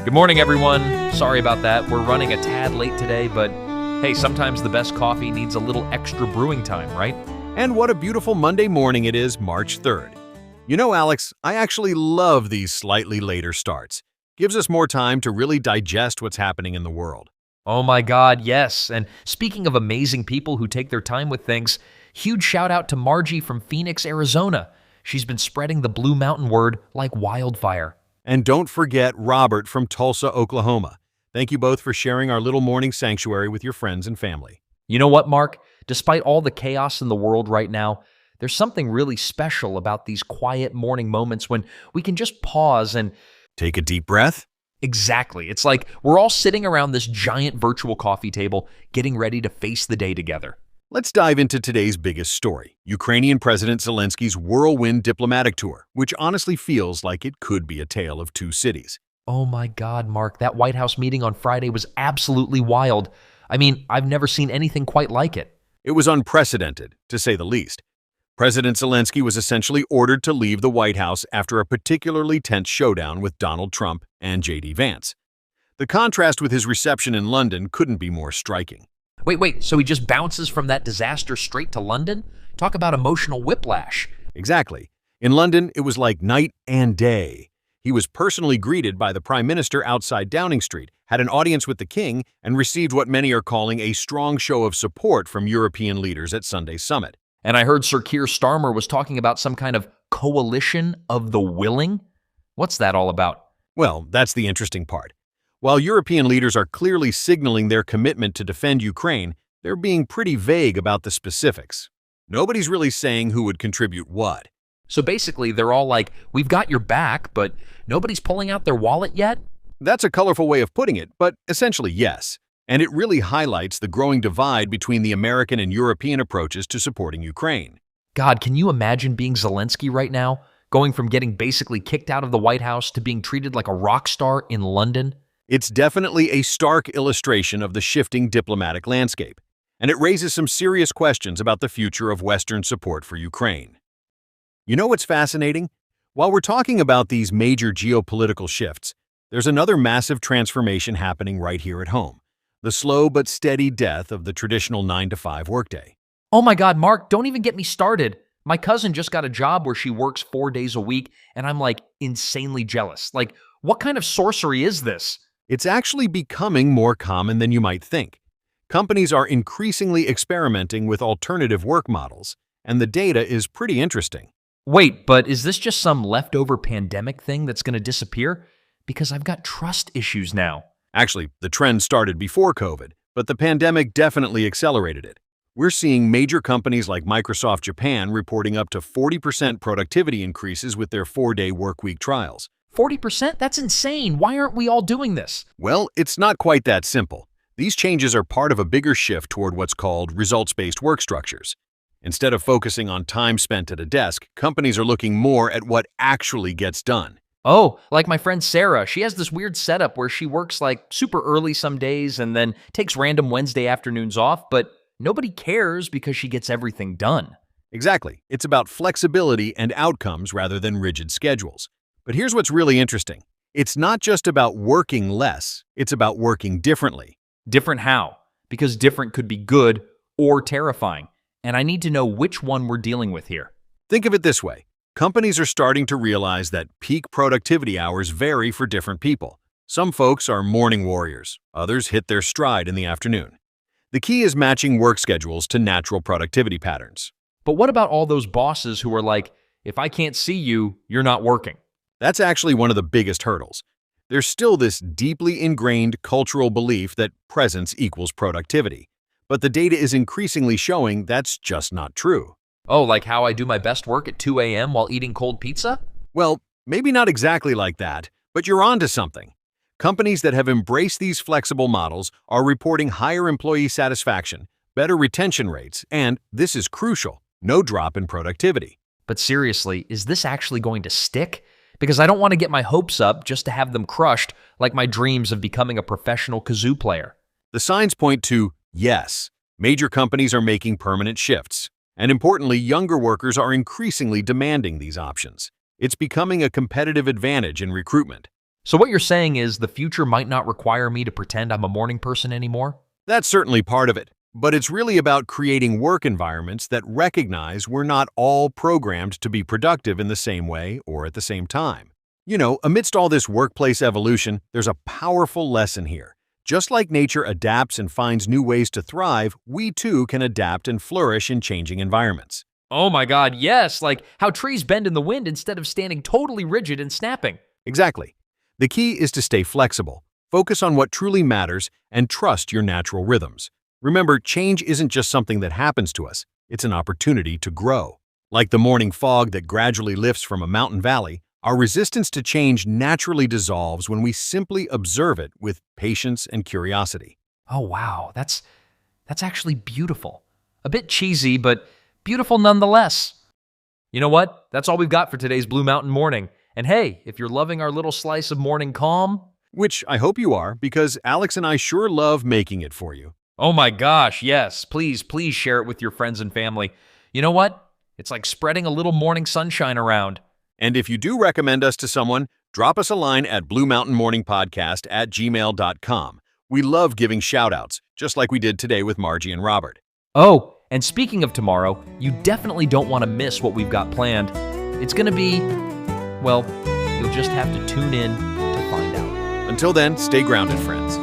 Good morning, everyone. Sorry about that. We're running a tad late today, but hey, sometimes the best coffee needs a little extra brewing time, right? And what a beautiful Monday morning it is, March 3rd. You know, Alex, I actually love these slightly later starts. Gives us more time to really digest what's happening in the world. Oh my God, yes. And speaking of amazing people who take their time with things, huge shout out to Margie from Phoenix, Arizona. She's been spreading the Blue Mountain word like wildfire. And don't forget Robert from Tulsa, Oklahoma. Thank you both for sharing our little morning sanctuary with your friends and family. You know what, Mark? Despite all the chaos in the world right now, there's something really special about these quiet morning moments when we can just pause and take a deep breath. Exactly. It's like we're all sitting around this giant virtual coffee table, getting ready to face the day together. Let's dive into today's biggest story, Ukrainian President Zelensky's whirlwind diplomatic tour, which honestly feels like it could be a tale of two cities. Oh my God, Mark, that White House meeting on Friday was absolutely wild. I mean, I've never seen anything quite like it. It was unprecedented, to say the least. President Zelensky was essentially ordered to leave the White House after a particularly tense showdown with Donald Trump and J.D. Vance. The contrast with his reception in London couldn't be more striking. Wait, so he just bounces from that disaster straight to London? Talk about emotional whiplash. Exactly. In London, it was like night and day. He was personally greeted by the Prime Minister outside Downing Street, had an audience with the King, and received what many are calling a strong show of support from European leaders at Sunday's summit. And I heard Sir Keir Starmer was talking about some kind of coalition of the willing. What's that all about? Well, that's the interesting part. While European leaders are clearly signaling their commitment to defend Ukraine, they're being pretty vague about the specifics. Nobody's really saying who would contribute what. So basically, they're all like, we've got your back, but nobody's pulling out their wallet yet? That's a colorful way of putting it, but essentially yes. And it really highlights the growing divide between the American and European approaches to supporting Ukraine. God, can you imagine being Zelensky right now? Going from getting basically kicked out of the White House to being treated like a rock star in London? It's definitely a stark illustration of the shifting diplomatic landscape, and it raises some serious questions about the future of Western support for Ukraine. You know what's fascinating? While we're talking about these major geopolitical shifts, there's another massive transformation happening right here at home. The slow but steady death of the traditional 9-to-5 workday. Oh my God, Mark, don't even get me started. My cousin just got a job where she works 4 days a week, and I'm like insanely jealous. Like, what kind of sorcery is this? It's actually becoming more common than you might think. Companies are increasingly experimenting with alternative work models, and the data is pretty interesting. Wait, but is this just some leftover pandemic thing that's going to disappear? Because I've got trust issues now. Actually, the trend started before COVID, but the pandemic definitely accelerated it. We're seeing major companies like Microsoft Japan reporting up to 40% productivity increases with their 4-day workweek trials. 40%? That's insane. Why aren't we all doing this? Well, it's not quite that simple. These changes are part of a bigger shift toward what's called results-based work structures. Instead of focusing on time spent at a desk, companies are looking more at what actually gets done. Oh, like my friend Sarah. She has this weird setup where she works like super early some days and then takes random Wednesday afternoons off, but nobody cares because she gets everything done. Exactly. It's about flexibility and outcomes rather than rigid schedules. But here's what's really interesting. It's not just about working less, it's about working differently. Different how? Because different could be good or terrifying. And I need to know which one we're dealing with here. Think of it this way. Companies are starting to realize that peak productivity hours vary for different people. Some folks are morning warriors, others hit their stride in the afternoon. The key is matching work schedules to natural productivity patterns. But what about all those bosses who are like, if I can't see you, you're not working? That's actually one of the biggest hurdles. There's still this deeply ingrained cultural belief that presence equals productivity. But the data is increasingly showing that's just not true. Oh, like how I do my best work at 2 a.m. while eating cold pizza? Well, maybe not exactly like that, but you're onto something. Companies that have embraced these flexible models are reporting higher employee satisfaction, better retention rates, and, this is crucial, no drop in productivity. But seriously, is this actually going to stick? Because I don't want to get my hopes up just to have them crushed like my dreams of becoming a professional kazoo player. The signs point to yes. Major companies are making permanent shifts. And importantly, younger workers are increasingly demanding these options. It's becoming a competitive advantage in recruitment. So what you're saying is the future might not require me to pretend I'm a morning person anymore? That's certainly part of it, but it's really about creating work environments that recognize we're not all programmed to be productive in the same way or at the same time. Amidst all this workplace evolution, there's a powerful lesson here. Just like nature adapts and finds new ways to thrive, we too can adapt and flourish in changing environments. Oh my God, yes, like how trees bend in the wind instead of standing totally rigid and snapping. Exactly. The key is to stay flexible, focus on what truly matters, and trust your natural rhythms. Remember, change isn't just something that happens to us, it's an opportunity to grow. Like the morning fog that gradually lifts from a mountain valley, our resistance to change naturally dissolves when we simply observe it with patience and curiosity. Oh wow, that's actually beautiful. A bit cheesy, but beautiful nonetheless. You know what? That's all we've got for today's Blue Mountain Morning. And hey, if you're loving our little slice of morning calm, Which I hope you are, because Alex and I sure love making it for you. oh my gosh, yes, please share it with your friends and family. You know what? It's like spreading a little morning sunshine around. And if you do recommend us to someone, drop us a line at bluemountainmorningpodcast@gmail.com. We love giving shout-outs, just like we did today with Margie and Robert. Oh, and speaking of tomorrow, you definitely don't want to miss what we've got planned. It's going to be, well, you'll just have to tune in to find out. Until then, stay grounded, friends.